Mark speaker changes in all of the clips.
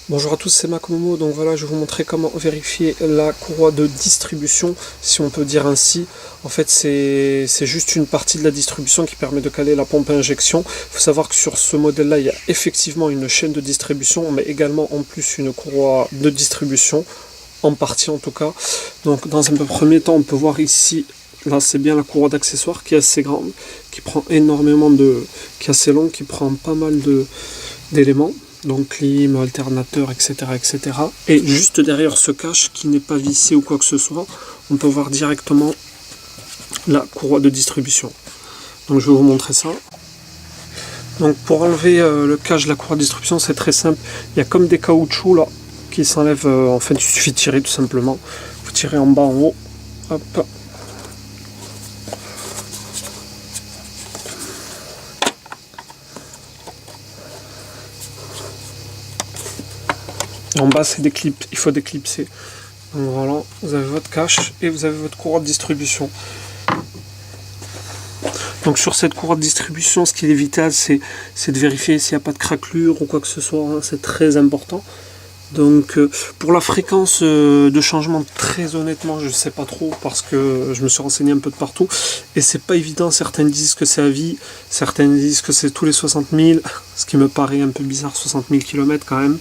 Speaker 1: Bonjour à tous, c'est Makomomo. Donc voilà, je vais vous montrer comment vérifier la courroie de distribution, si on peut dire ainsi. En fait, c'est juste une partie de la distribution qui permet de caler la pompe à injection. Il faut savoir que sur ce modèle-là, il y a effectivement une chaîne de distribution, mais également en plus une courroie de distribution, en partie en tout cas. Donc dans un premier temps, on peut voir ici, là c'est bien la courroie d'accessoires qui est assez grande, qui prend énormément de... qui est assez longue, qui prend pas mal d'éléments. Donc clim, alternateur, etc., etc. Et juste derrière ce cache qui n'est pas vissé ou quoi que ce soit, on peut voir directement la courroie de distribution. Donc je vais vous montrer ça. Donc pour enlever le cache de la courroie de distribution, c'est très simple. Il y a comme des caoutchoucs là qui s'enlèvent. En fait, il suffit de tirer tout simplement. Vous tirez en bas, en haut. Hop. En bas, c'est des clips, il faut déclipser. Donc voilà, vous avez votre cache et vous avez votre courroie de distribution. Donc sur cette courroie de distribution, ce qui est vital, c'est de vérifier s'il n'y a pas de craquelure ou quoi que ce soit, hein, c'est très important. Donc pour la fréquence de changement, très honnêtement, je ne sais pas trop parce que je me suis renseigné un peu de partout et c'est pas évident. Certains disent que c'est à vie, certains disent que c'est tous les 60 000, ce qui me paraît un peu bizarre, 60 000 km quand même.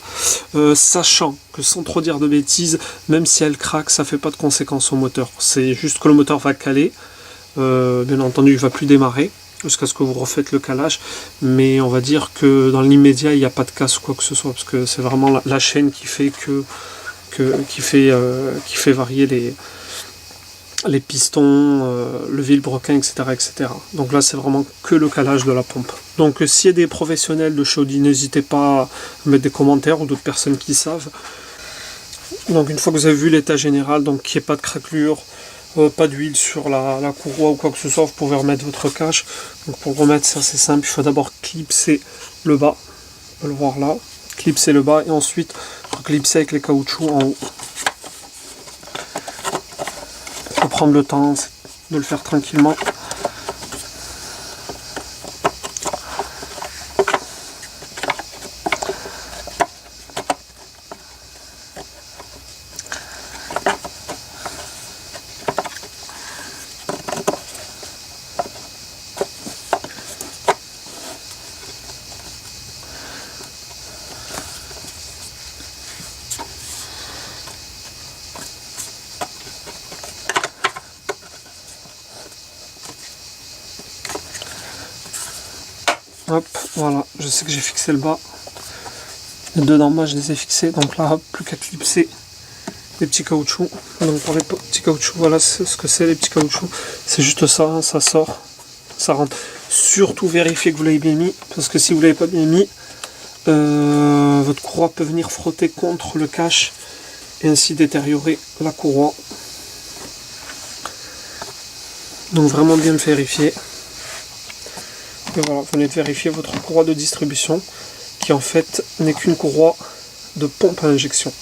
Speaker 1: Sachant que sans trop dire de bêtises, même si elle craque, ça fait pas de conséquences au moteur. C'est juste que le moteur va caler, bien entendu il va plus démarrer jusqu'à ce que vous refaites le calage, mais on va dire que dans l'immédiat il n'y a pas de casse ou quoi que ce soit, parce que c'est vraiment la chaîne qui fait qui fait varier les pistons, le vilebrequin, etc., etc. Donc là c'est vraiment que le calage de la pompe. Donc s'il y a des professionnels de Chaudi, n'hésitez pas à mettre des commentaires ou d'autres personnes qui savent. Donc une fois que vous avez vu l'état général, donc qu'il n'y ait pas de craquelure, pas d'huile sur la courroie ou quoi que ce soit, vous pouvez remettre votre cache. Donc pour remettre ça c'est simple, il faut d'abord clipser le bas, on peut le voir là, clipser le bas et ensuite clipser avec les caoutchoucs en haut. Il faut prendre le temps de le faire tranquillement. Hop, voilà, je sais que j'ai fixé le bas. Les deux d'en bas, je les ai fixés. Donc là, plus qu'à clipser les petits caoutchoucs. Donc pour les petits caoutchoucs, voilà ce que c'est les petits caoutchoucs. C'est juste ça, hein, ça sort, ça rentre. Surtout vérifiez que vous l'avez bien mis, parce que si vous ne l'avez pas bien mis, votre courroie peut venir frotter contre le cache et ainsi détériorer la courroie. Donc vraiment bien le vérifier. Et voilà, vous venez de vérifier votre courroie de distribution qui en fait n'est qu'une courroie de pompe à injection.